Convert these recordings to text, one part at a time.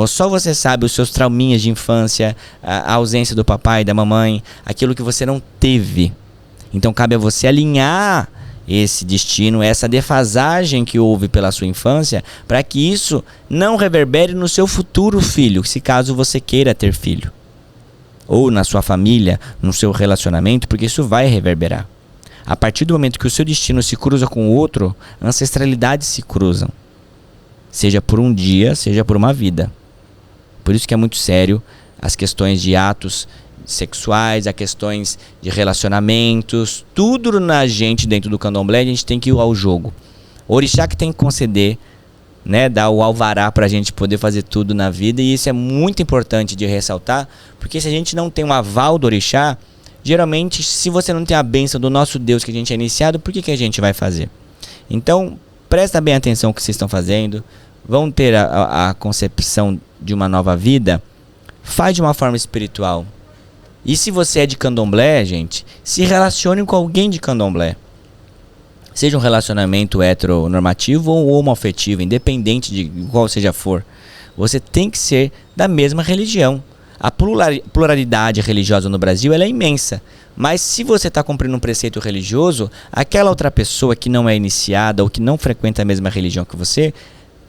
Só você sabe os seus trauminhas de infância, a ausência do papai e da mamãe, aquilo que você não teve. Então cabe a você alinhar esse destino, essa defasagem que houve pela sua infância, para que isso não reverbere no seu futuro filho, se caso você queira ter filho. Ou na sua família, no seu relacionamento, porque isso vai reverberar. A partir do momento que o seu destino se cruza com o outro, ancestralidades se cruzam. Seja por um dia, seja por uma vida. Por isso que é muito sério as questões de atos sexuais, as questões de relacionamentos, tudo na gente dentro do candomblé, a gente tem que ir ao jogo. O orixá que tem que conceder, né, dar o alvará para a gente poder fazer tudo na vida, e isso é muito importante de ressaltar, porque se a gente não tem um aval do orixá, geralmente, se você não tem a bênção do nosso Deus que a gente é iniciado, por que a gente vai fazer? Então, presta bem atenção no que vocês estão fazendo, vão ter a concepção de uma nova vida, faz de uma forma espiritual. E se você é de candomblé, gente, se relacione com alguém de candomblé. Seja um relacionamento heteronormativo ou homoafetivo, independente de qual seja for. Você tem que ser da mesma religião. A pluralidade religiosa no Brasil ela é imensa. Mas se você está cumprindo um preceito religioso, aquela outra pessoa que não é iniciada ou que não frequenta a mesma religião que você,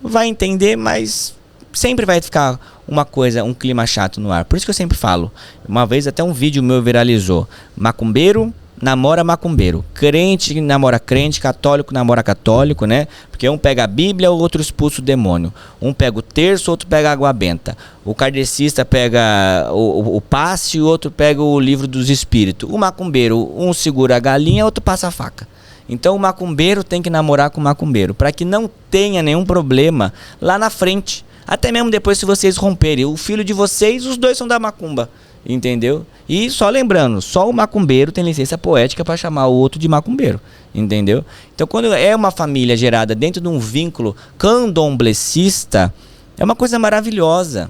vai entender, mas sempre vai ficar uma coisa, um clima chato no ar. Por isso que eu sempre falo. Uma vez até um vídeo meu viralizou. Macumbeiro namora macumbeiro. Crente namora crente, católico namora católico, né? Porque um pega a Bíblia, o outro expulsa o demônio. Um pega o terço, o outro pega a água benta. O kardecista pega o passe, o outro pega o livro dos espíritos. O macumbeiro, um segura a galinha, o outro passa a faca. Então o macumbeiro tem que namorar com o macumbeiro, para que não tenha nenhum problema lá na frente. Até mesmo depois, se vocês romperem, o filho de vocês, os dois são da macumba, entendeu? E só lembrando, só o macumbeiro tem licença poética para chamar o outro de macumbeiro, entendeu? Então quando é uma família gerada dentro de um vínculo candomblecista, é uma coisa maravilhosa.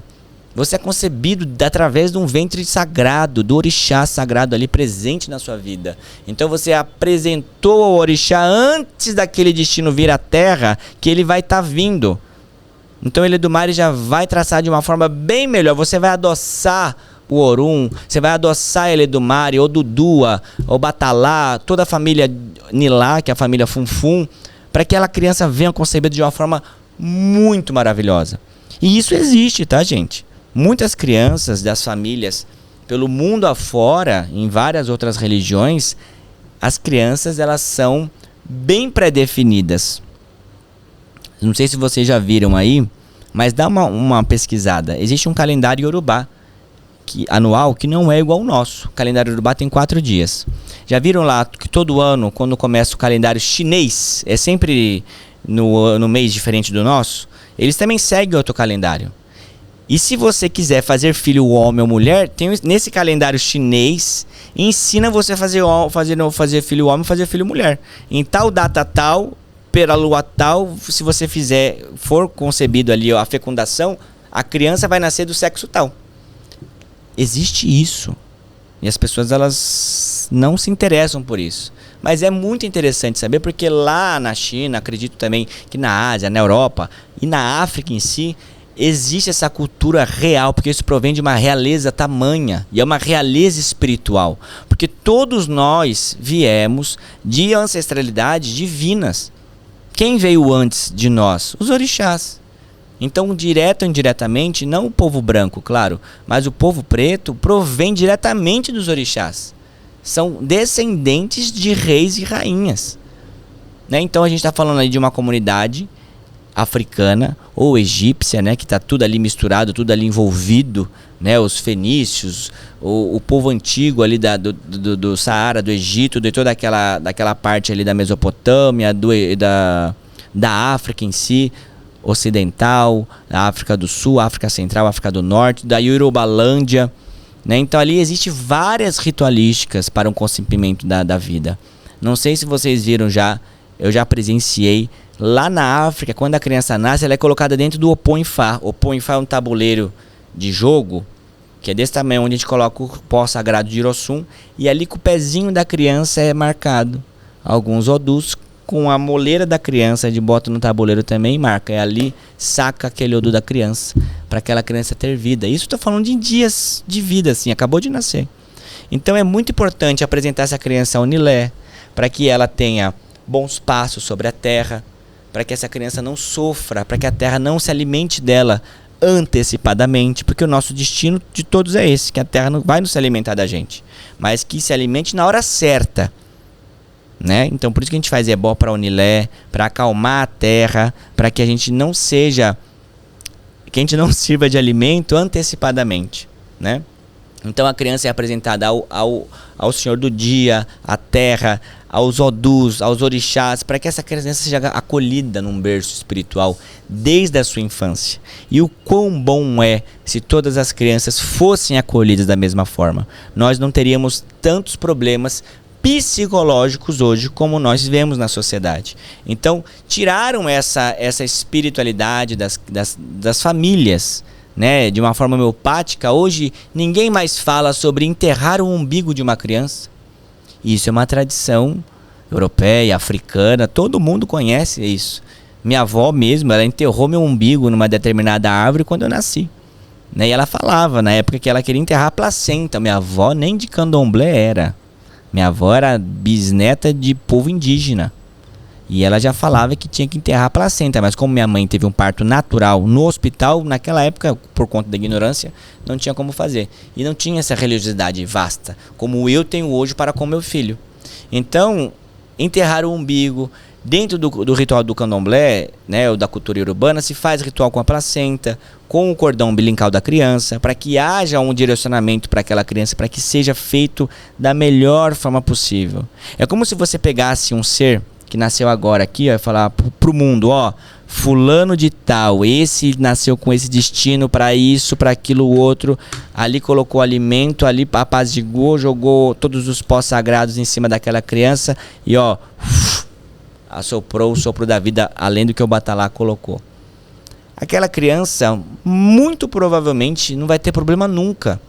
Você é concebido através de um ventre sagrado, do orixá sagrado ali presente na sua vida. Então você apresentou ao orixá antes daquele destino vir à terra, que ele vai estar vindo. Então ele do mar já vai traçar de uma forma bem melhor. Você vai adoçar o Orum, você vai adoçar ele do mar, ou Dudua, ou Batalá, toda a família Nilá, que é a família Funfun, para que aquela criança venha concebida de uma forma muito maravilhosa. E isso existe, tá, gente? Muitas crianças das famílias pelo mundo afora, em várias outras religiões, as crianças elas são bem pré-definidas. Não sei se vocês já viram aí, mas dá uma pesquisada. Existe um calendário Yorubá anual que não é igual ao nosso. O calendário Yorubá tem 4 dias. Já viram lá que todo ano, quando começa o calendário chinês, é sempre no mês diferente do nosso? Eles também seguem outro calendário. E se você quiser fazer filho homem ou mulher, tem nesse calendário chinês, ensina você a fazer filho homem, fazer filho mulher. Em tal data tal, pela lua tal, se você for concebido ali a fecundação, a criança vai nascer do sexo tal. Existe isso. E as pessoas elas não se interessam por isso. Mas é muito interessante saber, porque lá na China, acredito também que na Ásia, na Europa e na África em si, existe essa cultura real, porque isso provém de uma realeza tamanha, e é uma realeza espiritual, porque todos nós viemos de ancestralidades divinas. Quem veio antes de nós? Os orixás. Então, direto ou indiretamente, não o povo branco, claro, mas o povo preto provém diretamente dos orixás. São descendentes de reis e rainhas, né? Então a gente está falando aí de uma comunidade africana ou egípcia, né, que está tudo ali misturado, tudo ali envolvido, né, os fenícios, o povo antigo ali do Saara, do Egito, de toda daquela parte ali da Mesopotâmia, da África em si, ocidental, da África do Sul, África Central, África do Norte, da Yorubalândia, né? Então ali existe várias ritualísticas para um concebimento da vida. Não sei se vocês viram já, eu já presenciei. Lá na África, quando a criança nasce, ela é colocada dentro do Opoifá. O Opoifá é um tabuleiro de jogo, que é desse tamanho, onde a gente coloca o pó sagrado de Irossum, e ali com o pezinho da criança é marcado alguns odus com a moleira da criança, de bota no tabuleiro também, marca. É ali, saca aquele odor da criança, para aquela criança ter vida. Isso estou falando de dias de vida, assim, acabou de nascer. Então é muito importante apresentar essa criança ao Nilé, para que ela tenha bons passos sobre a terra, para que essa criança não sofra, para que a terra não se alimente dela antecipadamente, porque o nosso destino de todos é esse, que a terra não vai nos alimentar da gente, mas que se alimente na hora certa, né? Então por isso que a gente faz ebó para o Nilé, para acalmar a terra, para que a gente não seja, que a gente não sirva de alimento antecipadamente, né? Então a criança é apresentada ao Senhor do dia, à terra, aos odus, aos orixás, para que essa criança seja acolhida num berço espiritual desde a sua infância. E o quão bom é se todas as crianças fossem acolhidas da mesma forma. Nós não teríamos tantos problemas psicológicos hoje como nós vemos na sociedade. Então tiraram essa espiritualidade das famílias, né, de uma forma homeopática. Hoje ninguém mais fala sobre enterrar o umbigo de uma criança. Isso é uma tradição europeia, africana, todo mundo conhece isso. Minha avó mesmo, ela enterrou meu umbigo numa determinada árvore quando eu nasci, né? E ela falava na época que ela queria enterrar a placenta. Minha avó nem de candomblé era. Minha avó era bisneta de povo indígena. E ela já falava que tinha que enterrar a placenta, mas como minha mãe teve um parto natural no hospital, naquela época, por conta da ignorância, não tinha como fazer. E não tinha essa religiosidade vasta, como eu tenho hoje para com meu filho. Então, enterrar o umbigo, dentro do ritual do candomblé, né, ou da cultura urbana, se faz ritual com a placenta, com o cordão umbilical da criança, para que haja um direcionamento para aquela criança, para que seja feito da melhor forma possível. É como se você pegasse um ser que nasceu agora aqui, ó, e falar pro mundo, ó, fulano de tal, esse nasceu com esse destino para isso, para aquilo outro, ali colocou alimento, ali apaziguou, jogou todos os pós sagrados em cima daquela criança e ó, assoprou o sopro da vida, além do que o Batalá colocou. Aquela criança, muito provavelmente, não vai ter problema nunca.